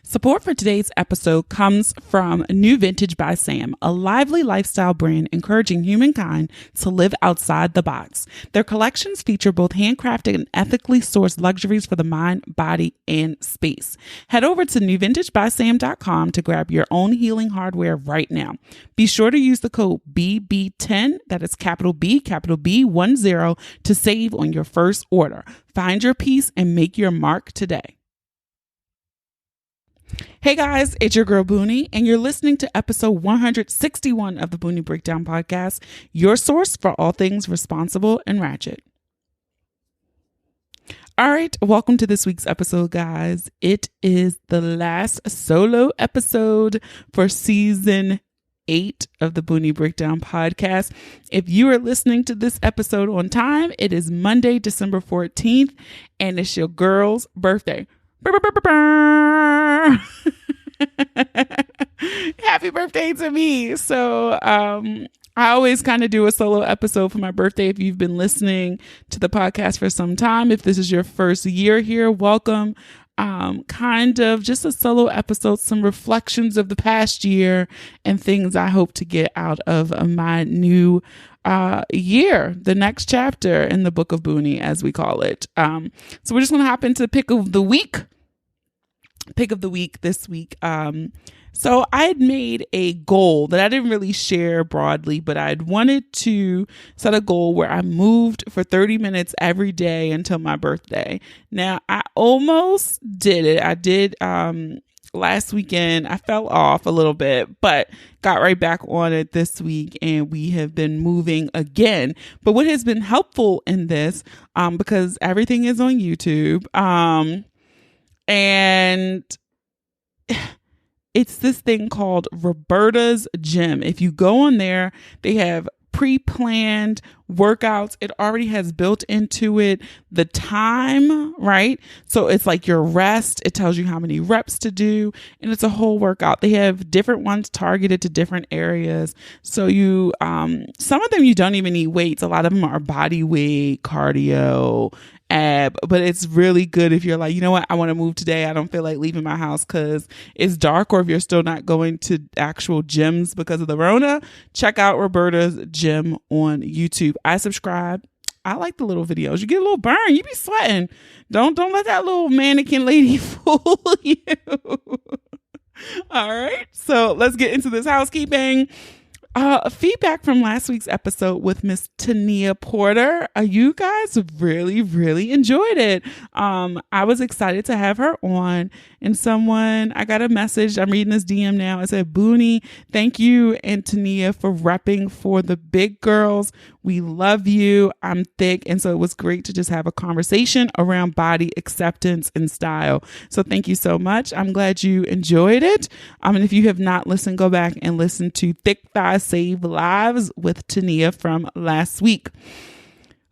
Support for today's episode comes from New Vintage by Sam, a lively lifestyle brand encouraging humankind to live outside the box. Their collections feature both handcrafted and ethically sourced luxuries for the mind, body, and space. Head over to newvintagebysam.com to grab your own healing hardware right now. Be sure to use the code BB10, that is capital B, capital B10, to save on your first order. Find your piece and make your mark today. Hey guys, it's your girl Boonie, and you're listening to episode 161 of the Boonie Breakdown Podcast, your source for all things responsible and ratchet. All right, welcome to this week's episode, guys. It is the last solo episode for season 8 of the Boonie Breakdown Podcast. If you are listening to this episode on time, it is Monday, December 14th, and it's your girl's birthday. Happy birthday to me. So I always kind of do a solo episode for my birthday. If you've been listening to the podcast for some time, if this is your first year here, welcome. Kind of just a solo episode, some reflections of the past year and things I hope to get out of my new year, the next chapter in the book of Boonie, as we call it. So we're just going to hop into pick of the week this week. So I had made a goal that I didn't really share broadly, but I'd wanted to set a goal where I moved for 30 minutes every day until my birthday. Now I almost did it. I did, last weekend. I fell off a little bit, but got right back on it this week, and we have been moving again. But what has been helpful in this, because everything is on YouTube, and it's this thing called Roberta's Gym. If you go on there, they have pre-planned workouts. It already has built into it the time, right? So it's like your rest. It tells you how many reps to do, and it's a whole workout. They have different ones targeted to different areas. So you, some of them you don't even need weights. A lot of them are body weight, cardio, ab, but it's really good if you're like, you know what, I want to move today. I don't feel like leaving my house because it's dark, or if you're still not going to actual gyms because of the Rona, check out Roberta's Gym on YouTube. I subscribe. I like the little videos. You get a little burn. You be sweating. Don't let that little mannequin lady fool you. All right. So let's get into this housekeeping. Feedback from last week's episode with Miss Tania Porter. You guys really, really enjoyed it. I was excited to have her on, and I got a message. I'm reading this DM now. It said, Boonie, thank you and Tania for repping for the big girls. We love you. I'm thick. And so it was great to just have a conversation around body acceptance and style. So thank you so much. I'm glad you enjoyed it. And if you have not listened, go back and listen to Thick Thighs Save Lives with Tania from last week.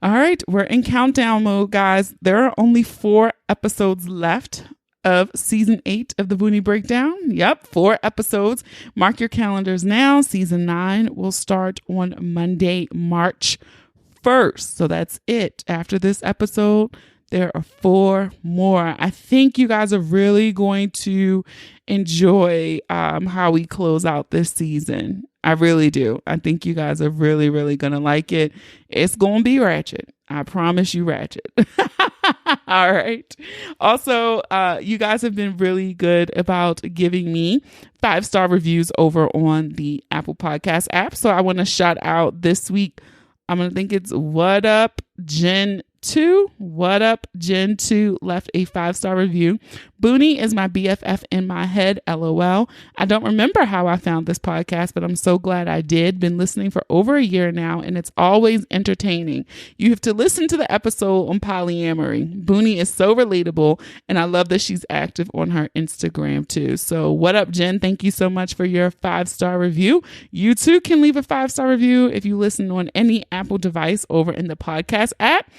All right, we're in countdown mode, guys. There are only 4 episodes left of season 8 of the Boonie Breakdown. Yep, 4 episodes. Mark your calendars now. Season 9 will start on Monday, March 1st. So that's it. After this episode, there are 4 more. I think you guys are really going to enjoy how we close out this season. I really do. I think you guys are really, really going to like it. It's going to be ratchet. I promise you ratchet. All right. Also, you guys have been really good about giving me 5-star reviews over on the Apple Podcast app. So I want to shout out this week. I'm going to think it's What Up Gen 2. What Up Gen 2 left a 5-star review. Boonie is my BFF in my head, LOL. I don't remember how I found this podcast, but I'm so glad I did. Been listening for over a year now, and it's always entertaining. You have to listen to the episode on polyamory. Boonie is so relatable, and I love that she's active on her Instagram too. So what up, Jen? Thank you so much for your 5-star review. You too can leave a 5-star review if you listen on any Apple device over in the podcast app.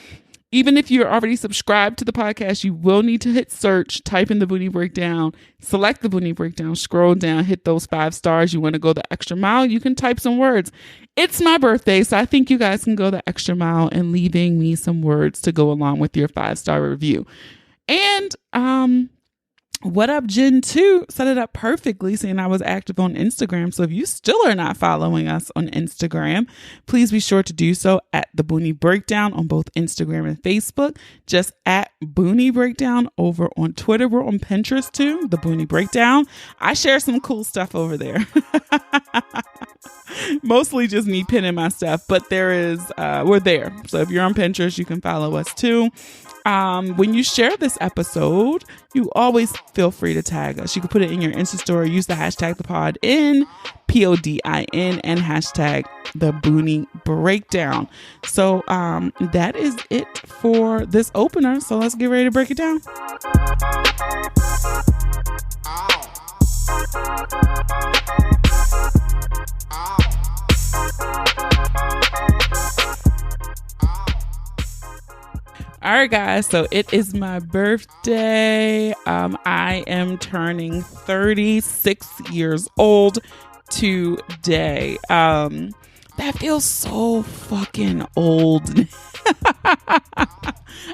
Even if you're already subscribed to the podcast, you will need to hit search, type in the Boonie Breakdown, select the Boonie Breakdown, scroll down, hit those 5 stars. You want to go the extra mile, you can type some words. It's my birthday, so I think you guys can go the extra mile in leaving me some words to go along with your 5-star review. And What Up Gen 2 set it up perfectly, seeing I was active on Instagram. So if you still are not following us on Instagram, please be sure to do so at the Boonie Breakdown on both Instagram and Facebook. Just at Boonie Breakdown over on Twitter. We're on Pinterest too, the Boonie Breakdown. I share some cool stuff over there. Mostly just me pinning my stuff, but we're there. So if you're on Pinterest, you can follow us too. When you share this episode, you always feel free to tag us. You can put it in your Insta story, use the hashtag the pod in PODIN and hashtag the Boonie Breakdown. So that is it for this opener. So let's get ready to break it down. All right, guys. So it is my birthday. I am turning 36 years old today. That feels so fucking old.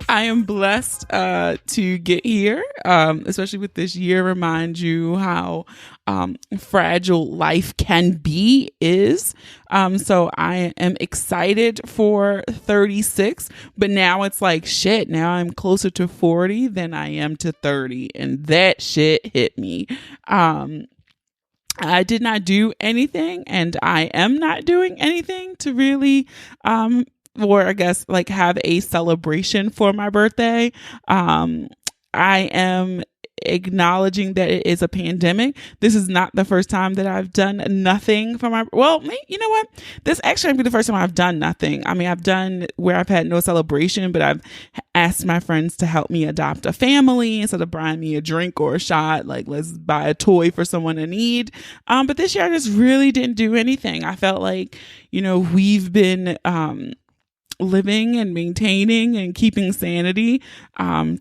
I am blessed to get here, especially with this year. Remind you how fragile life can is. So I am excited for 36, but now it's like shit. Now I'm closer to 40 than I am to 30, and that shit hit me. I did not do anything, and I am not doing anything to really or I guess like have a celebration for my birthday. I am acknowledging that it is a pandemic. This is not the first time that I've done nothing for you know what? This actually might be the first time I've done nothing. I mean, I've done where I've had no celebration, but I've asked my friends to help me adopt a family instead of buying me a drink or a shot. Like, let's buy a toy for someone in need. But this year I just really didn't do anything. I felt like, we've been, living and maintaining and keeping sanity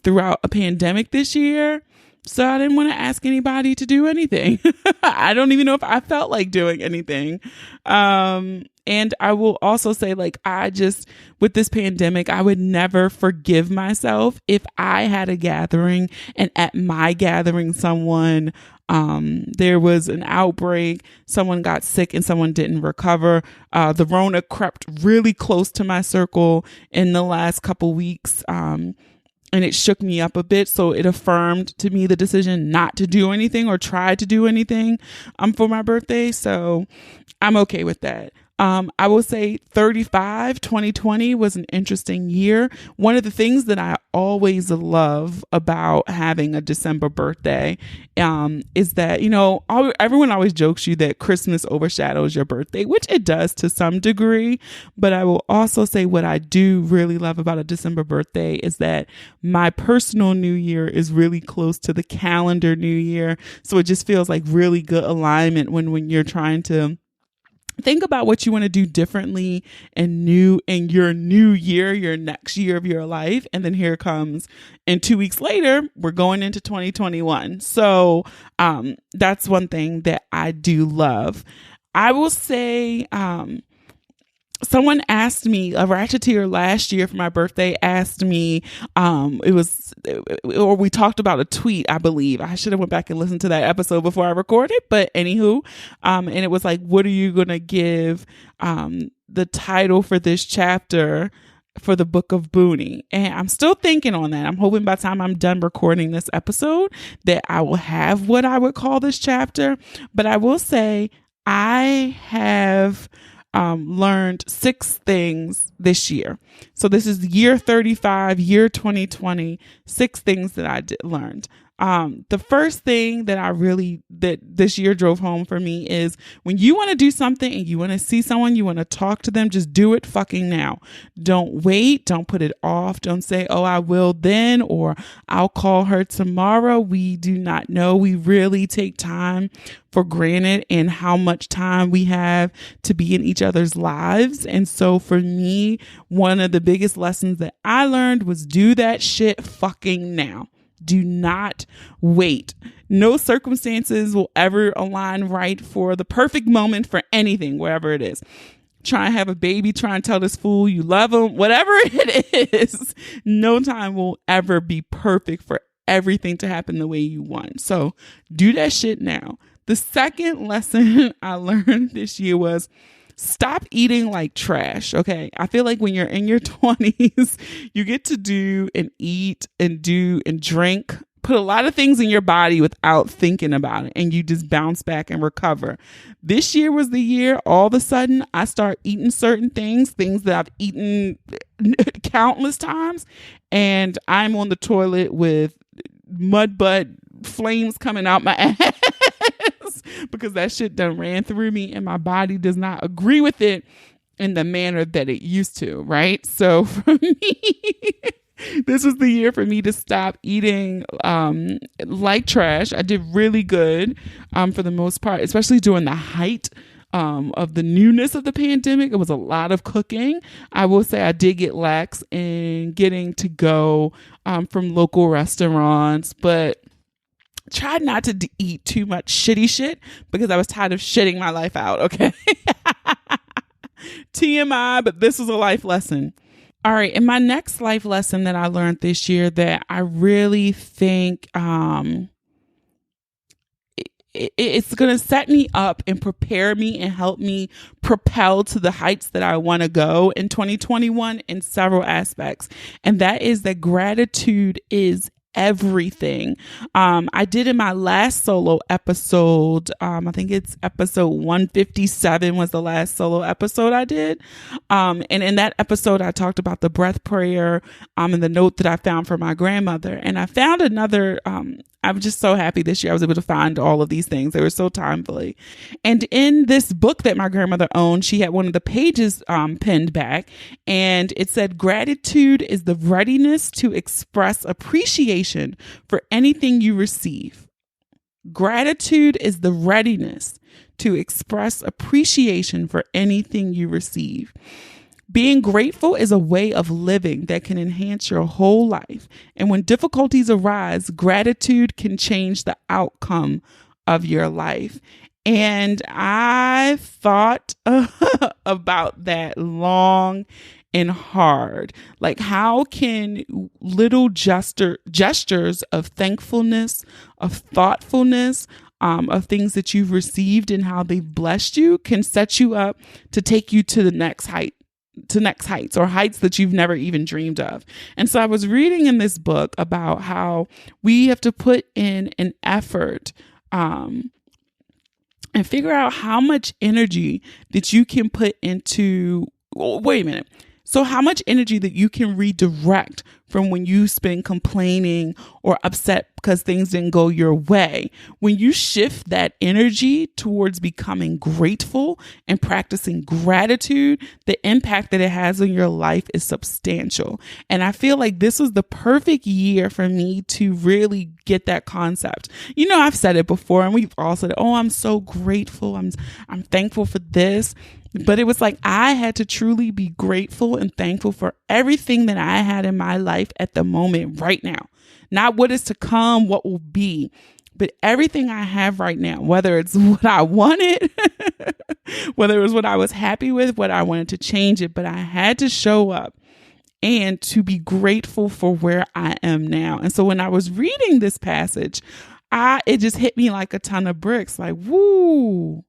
throughout a pandemic this year. So I didn't want to ask anybody to do anything. I don't even know if I felt like doing anything. And I will also say, with this pandemic, I would never forgive myself if I had a gathering and at my gathering there was an outbreak, someone got sick and someone didn't recover. The Rona crept really close to my circle in the last couple weeks. And it shook me up a bit. So it affirmed to me the decision not to do anything or try to do anything for my birthday. So I'm okay with that. I will say 2020 was an interesting year. One of the things that I always love about having a December birthday is that, everyone always jokes you that Christmas overshadows your birthday, which it does to some degree. But I will also say what I do really love about a December birthday is that my personal New Year is really close to the calendar New Year. So it just feels like really good alignment when you're trying to think about what you want to do differently and new in your new year, your next year of your life. And then here comes, and 2 weeks later, we're going into 2021. So that's one thing that I do love. I will say, someone asked me, a Ratcheteer last year for my birthday asked me, we talked about a tweet, I believe. I should have went back and listened to that episode before I recorded, but anywho, and it was like, what are you going to give the title for this chapter for the book of Boonie? And I'm still thinking on that. I'm hoping by the time I'm done recording this episode that I will have what I would call this chapter. But I will say I have learned 6 things this year. So this is year 35, year 2020, 6 things that I learned. The first thing that this year drove home for me is when you want to do something and you want to see someone, you want to talk to them, just do it fucking now. Don't wait. Don't put it off. Don't say, oh, I will then, or I'll call her tomorrow. We do not know. We really take time for granted and how much time we have to be in each other's lives. And so for me, one of the biggest lessons that I learned was do that shit fucking now. Do not wait. No circumstances will ever align right for the perfect moment for anything, wherever it is. Try and have a baby, try and tell this fool you love him, whatever it is. No time will ever be perfect for everything to happen the way you want. So do that shit now. The second lesson I learned this year was stop eating like trash. Okay. I feel like when you're in your 20s, you get to do and eat and do and drink, put a lot of things in your body without thinking about it, and you just bounce back and recover. This year was the year all of a sudden I start eating certain things that I've eaten countless times, and I'm on the toilet with mud butt flames coming out my ass because that shit done ran through me and my body does not agree with it in the manner that it used to, right? So for me, this was the year for me to stop eating like trash. I did really good for the most part, especially during the height of the newness of the pandemic. It was a lot of cooking. I will say I did get lax in getting to go from local restaurants, but tried not to eat too much shitty shit because I was tired of shitting my life out. Okay. TMI, but this was a life lesson. All right. And my next life lesson that I learned this year that I really think it's going to set me up and prepare me and help me propel to the heights that I want to go in 2021 in several aspects. And that is that gratitude is everything. I did in my last solo episode, I think it's episode 157 was the last solo episode I did. And in that episode, I talked about the breath prayer, and the note that I found for my grandmother. And I found another, I'm just so happy this year I was able to find all of these things. They were so timely. And in this book that my grandmother owned, she had one of the pages pinned back, and it said, gratitude is the readiness to express appreciation for anything you receive. Gratitude is the readiness to express appreciation for anything you receive. Being grateful is a way of living that can enhance your whole life. And when difficulties arise, gratitude can change the outcome of your life. And I thought about that long and hard. Like, how can little gestures of thankfulness, of thoughtfulness, of things that you've received and how they've blessed you can set you up to take you to the next height. To next heights or heights that you've never even dreamed of. And so I was reading in this book about how we have to put in an effort and figure out how much energy that you can put into, wait a minute. So how much energy that you can redirect from when you spend complaining or upset because things didn't go your way. When you shift that energy towards becoming grateful and practicing gratitude, the impact that it has on your life is substantial. And I feel like this was the perfect year for me to really get that concept. You know, I've said it before and we've all said, oh, I'm so grateful. I'm thankful for this. But it was like I had to truly be grateful and thankful for everything that I had in my life at the moment right now. Not what is to come, what will be, but everything I have right now, whether it's what I wanted, whether it was what I was happy with, what I wanted to change it, but I had to show up and to be grateful for where I am now. And so when I was reading this passage, it just hit me like a ton of bricks, like, woo.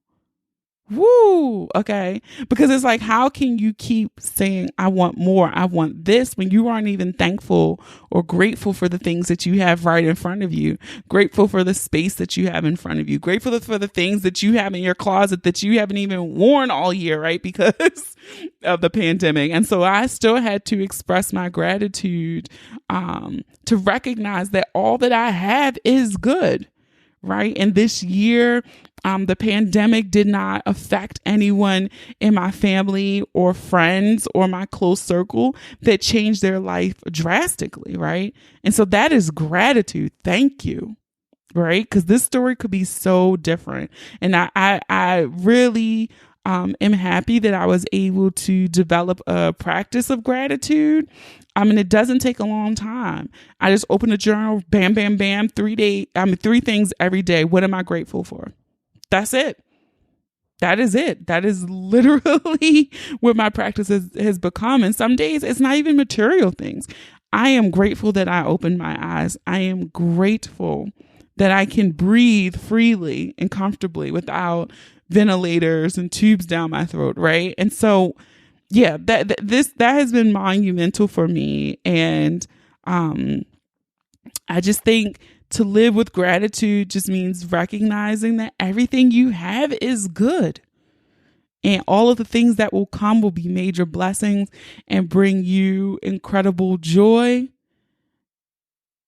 Okay. Because it's like, how can you keep saying, I want more, I want this, when you aren't even thankful or grateful for the things that you have right in front of you, grateful for the space that you have in front of you, grateful for the things that you have in your closet that you haven't even worn all year, right? Because of the pandemic. And so I still had to express my gratitude to recognize that all that I have is good. Right. And this year, the pandemic did not affect anyone in my family or friends or my close circle that changed their life drastically. Right. And so that is gratitude. Thank you. Right. Because this story could be so different. And I really am happy that I was able to develop a practice of gratitude. I mean, it doesn't take a long time. I just open a journal, bam, bam, bam, 3 things every day. What am I grateful for? That's it. That is it. That is literally what my practice has become. And some days it's not even material things. I am grateful that I opened my eyes. I am grateful that I can breathe freely and comfortably without ventilators and tubes down my throat, right? And so, yeah, that has been monumental for me. And I just think to live with gratitude just means recognizing that everything you have is good. And all of the things that will come will be major blessings and bring you incredible joy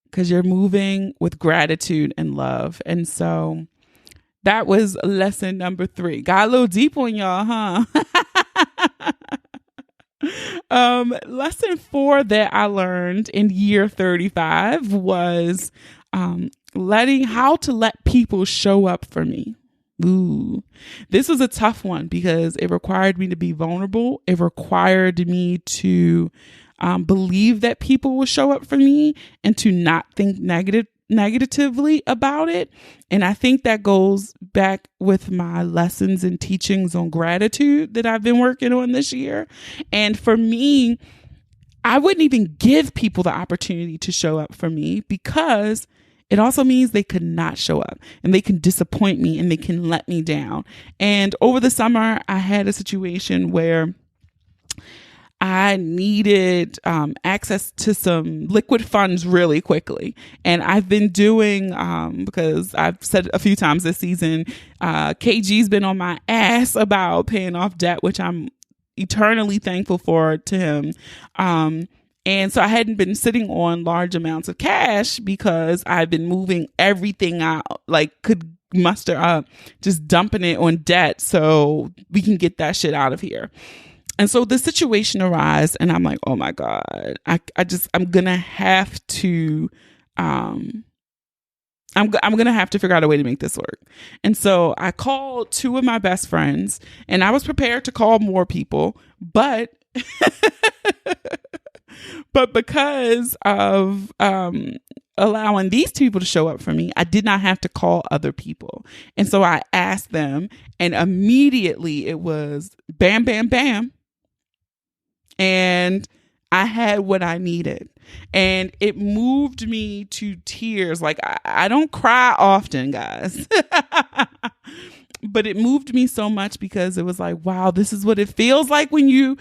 because you're moving with gratitude and love. And so that was lesson number 3. Got a little deep on y'all, huh? Lesson 4 that I learned in year 35 was how to let people show up for me. Ooh, this was a tough one because it required me to be vulnerable. It required me to believe that people will show up for me and to not think negatively about it. And I think that goes back with my lessons and teachings on gratitude that I've been working on this year. And for me, I wouldn't even give people the opportunity to show up for me because it also means they could not show up and they can disappoint me and they can let me down. And over the summer, I had a situation where I needed access to some liquid funds really quickly. And I've been doing, because I've said a few times this season, KG's been on my ass about paying off debt, which I'm eternally thankful for to him. And so I hadn't been sitting on large amounts of cash because I've been moving everything out, like could muster up, just dumping it on debt so we can get that shit out of here. And so the situation arose and I'm like, oh my God, I'm going to have to, I'm going to have to figure out a way to make this work. And so I called 2 of my best friends and I was prepared to call more people, but because of allowing these 2 people to show up for me, I did not have to call other people. And so I asked them and immediately it was bam, bam, bam. And I had what I needed. And it moved me to tears. Like I don't cry often, guys. But it moved me so much because it was like, wow, this is what it feels like when you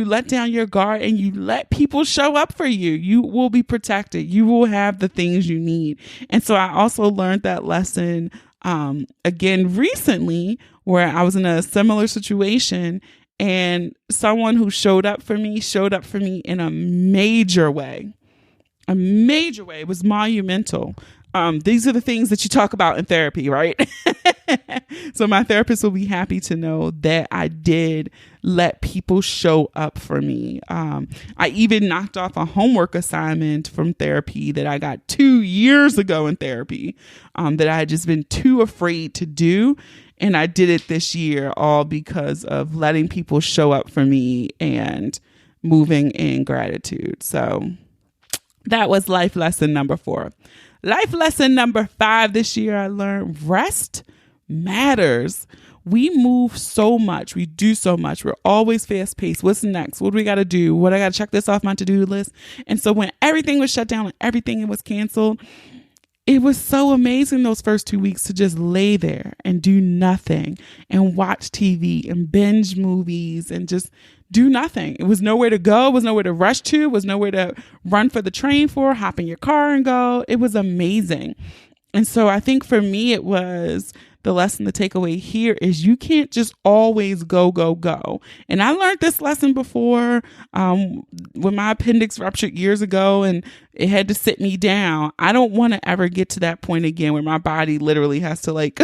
let down your guard and you let people show up for you. You will be protected. You will have the things you need. And so I also learned that lesson again recently where I was in a similar situation and someone who showed up for me in a major way. A major way. It was monumental. These are the things that you talk about in therapy, right? So my therapist will be happy to know that I did let people show up for me. I even knocked off a homework assignment from therapy that I got 2 years ago in therapy, that I had just been too afraid to do. And I did it this year all because of letting people show up for me and moving in gratitude. So that was life lesson number 4. Life lesson number 5 this year, I learned rest matters. We move so much. We do so much. We're always fast paced. What's next? What do we got to do? What I got to check this off my to-do list. And so when everything was shut down and everything was canceled, it was so amazing those first 2 weeks to just lay there and do nothing and watch TV and binge movies and just do nothing. It was nowhere to go. It was nowhere to rush to. It was nowhere to run for the train for, hop in your car and go. It was amazing. And so I think for me, it was the lesson, the takeaway here is you can't just always go, go, go. And I learned this lesson before when my appendix ruptured years ago and it had to sit me down. I don't want to ever get to that point again where my body literally has to like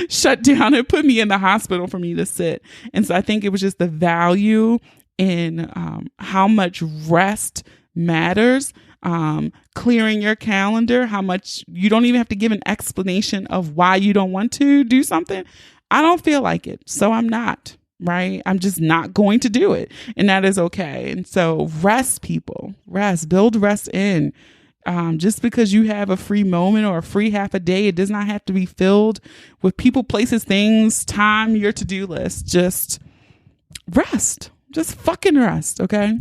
shut down and put me in the hospital for me to sit. And so I think it was just the value in how much rest matters. Clearing your calendar, how much you don't even have to give an explanation of why you don't want to do something. I don't feel like it, so I'm not, right? I'm just not going to do it. And that is okay. And so rest, people, build rest in. Just because you have a free moment or a free half a day, it does not have to be filled with people, places, things, time, your to-do list. Just rest, just fucking rest. Okay.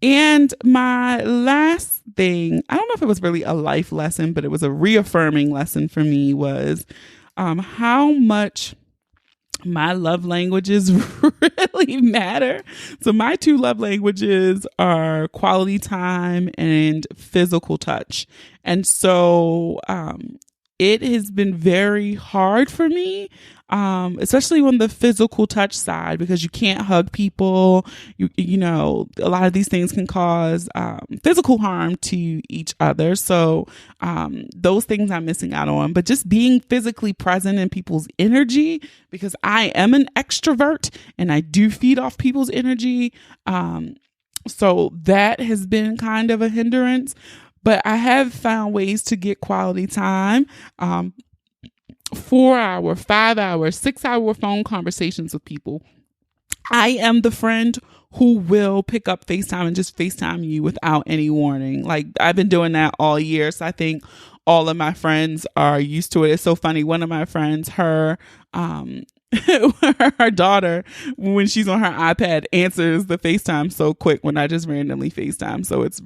And my last thing, I don't know if it was really a life lesson, but it was a reaffirming lesson for me, was how much my love languages really matter. So my two love languages are quality time and physical touch. And so it has been very hard for me, especially on the physical touch side, because you can't hug people. You know, a lot of these things can cause physical harm to each other. So those things I'm missing out on. But just being physically present in people's energy, because I am an extrovert and I do feed off people's energy. So that has been kind of a hindrance. But I have found ways to get quality time, 4-hour, 5-hour, 6-hour phone conversations with people. I am the friend who will pick up FaceTime and just FaceTime you without any warning. Like, I've been doing that all year. So I think all of my friends are used to it. It's so funny. One of my friends, her daughter, when she's on her iPad, answers the FaceTime so quick when I just randomly FaceTime. So it's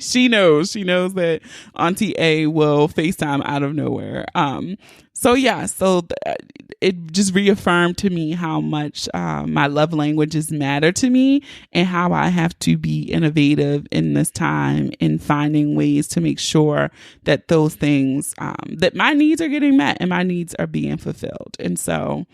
she knows that Auntie A will FaceTime out of nowhere. It just reaffirmed to me how much my love languages matter to me, and how I have to be innovative in this time in finding ways to make sure that those things, that my needs are getting met and my needs are being fulfilled. And so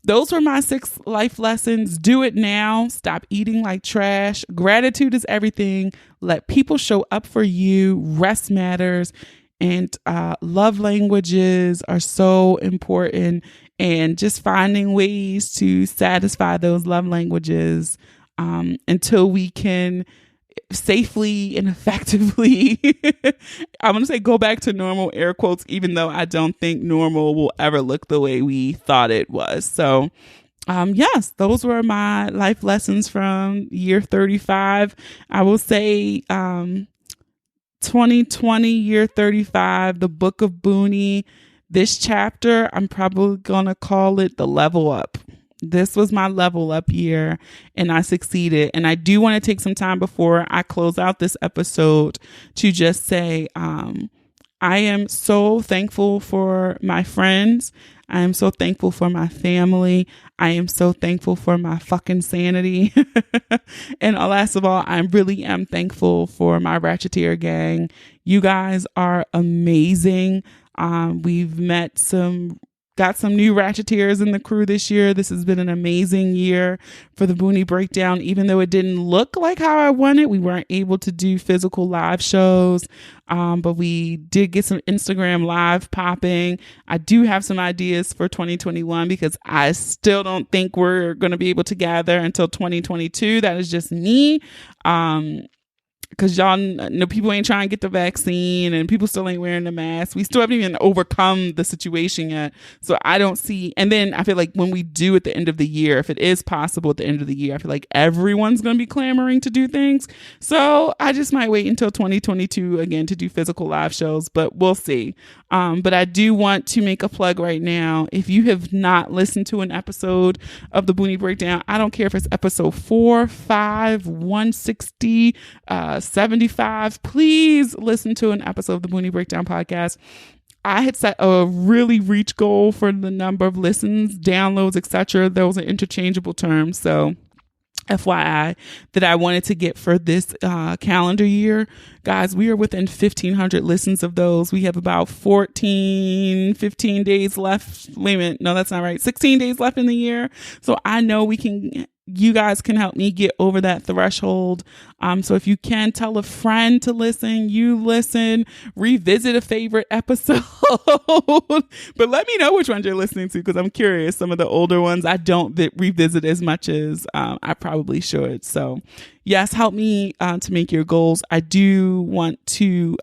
those were my 6 life lessons. Do it now. Stop eating like trash. Gratitude is everything. Let people show up for you. Rest matters. And love languages are so important. And just finding ways to satisfy those love languages until we can safely and effectively, I'm going to say, go back to normal, air quotes, even though I don't think normal will ever look the way we thought it was. So yes, those were my life lessons from year 35. I will say 2020, year 35, the book of Boonie. This chapter, I'm probably going to call it the level up. This was my level up year, and I succeeded. And I do want to take some time before I close out this episode to just say, I am so thankful for my friends. I am so thankful for my family. I am so thankful for my fucking sanity. And last of all, I really am thankful for my Ratcheteer gang. You guys are amazing. We've got some new Ratcheteers in the crew this year. This has been an amazing year for the Boonie Breakdown. Even though it didn't look like how I wanted, we weren't able to do physical live shows. But we did get some Instagram live popping. I do have some ideas for 2021, because I still don't think we're going to be able to gather until 2022. That is just me. Because y'all know people ain't trying to get the vaccine, and people still ain't wearing the mask. We still haven't even overcome the situation yet. So I don't see. And then I feel like when we do at the end of the year, if it is possible at the end of the year, I feel like everyone's going to be clamoring to do things. So I just might wait until 2022 again to do physical live shows, but we'll see. But I do want to make a plug right now. If you have not listened to an episode of the Boonie Breakdown, I don't care if it's episode 4, 5, 160, 75, please listen to an episode of the Boonie Breakdown podcast. I had set a really reach goal for the number of listens, downloads, etc. Those are interchangeable terms. So FYI, that I wanted to get for this calendar year. Guys, we are within 1,500 listens of those. We have about 15 days left. Wait a minute. No, that's not right. 16 days left in the year. So I know you guys can help me get over that threshold. So if you can tell a friend to listen, you listen, revisit a favorite episode, but let me know which ones you're listening to, because I'm curious. Some of the older ones I don't revisit as much as I probably should. So yes, help me to make your goals. I do want to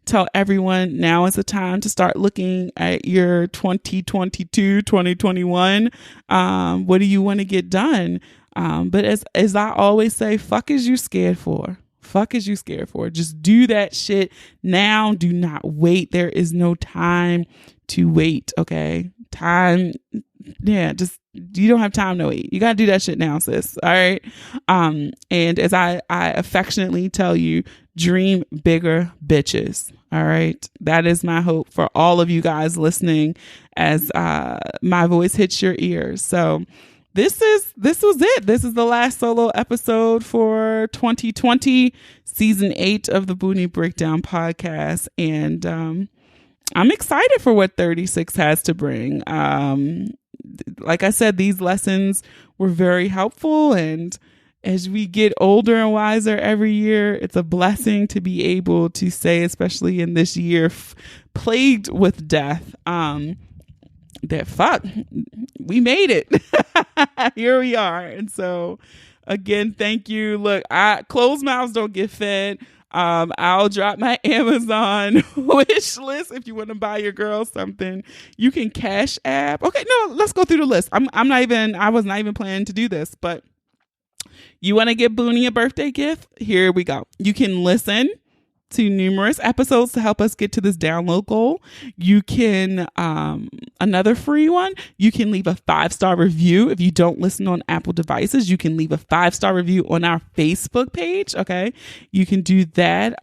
tell everyone now is the time to start looking at your 2022, 2021. What do you want to get done? But as I always say, fuck is you scared for? Fuck is you scared for? Just do that shit now. Do not wait. There is no time to wait. Okay. Time, yeah, just you don't have time to wait. You got to do that shit now, sis. All right. And as I affectionately tell you, dream bigger, bitches. All right. That is my hope for all of you guys listening as my voice hits your ears. So this was it. This is the last solo episode for 2020, season 8 of the Boonie Breakdown podcast. And I'm excited for what 36 has to bring. Like I said, these lessons were very helpful. And as we get older and wiser every year, it's a blessing to be able to say, especially in this year plagued with death, that fuck, we made it. Here we are. And so again, thank you. Look, closed mouths don't get fed. I'll drop my Amazon wish list if you want to buy your girl something. You can Cash App. Okay, no, let's go through the list. I was not even planning to do this, but you want to get Boonie a birthday gift? Here we go. You can listen to numerous episodes to help us get to this download goal. You can, another free one, you can leave a 5-star review. If you don't listen on Apple devices, you can leave a 5-star review on our Facebook page. Okay. You can do that.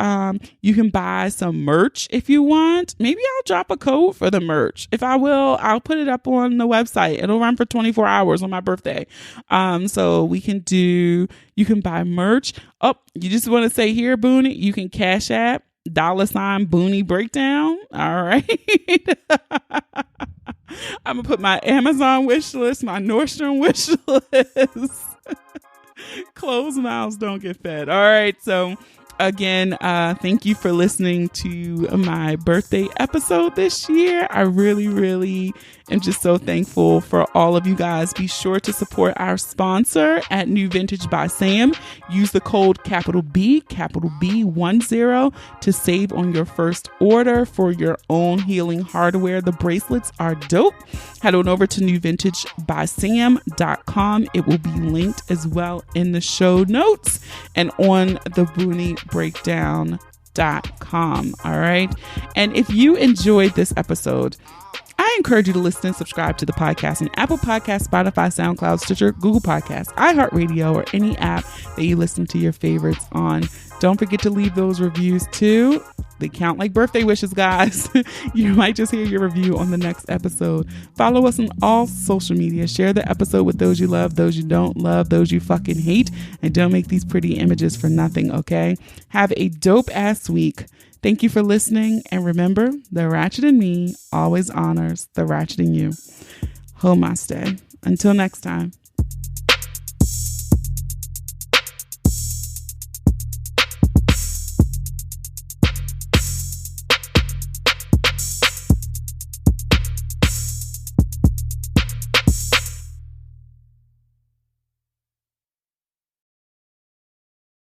You can buy some merch if you want. Maybe I'll drop a code for the merch. If I will, I'll put it up on the website. It'll run for 24 hours on my birthday. So you can buy merch. Oh, you just want to say here, Boonie, you can Cash App, $ Boonie Breakdown. All right. I'm going to put my Amazon wish list, my Nordstrom wish list. Closed mouths don't get fed. All right. So again, thank you for listening to my birthday episode this year. I really, really am just so thankful for all of you guys. Be sure to support our sponsor at New Vintage by Sam. Use the code capital B10 to save on your first order for your own healing hardware. The bracelets are dope. Head on over to newvintagebysam.com. It will be linked as well in the show notes and on the BoonieBreakdown.com. All right. And if you enjoyed this episode, I encourage you to listen and subscribe to the podcast on Apple Podcasts, Spotify, SoundCloud, Stitcher, Google Podcasts, iHeartRadio, or any app that you listen to your favorites on. Don't forget to leave those reviews too. They count like birthday wishes, guys. You might just hear your review on the next episode. Follow us on all social media. Share the episode with those you love, those you don't love, those you fucking hate. And don't make these pretty images for nothing, okay? Have a dope ass week. Thank you for listening. And remember, the ratchet in me always honors the ratchet in you. Namaste. Until next time.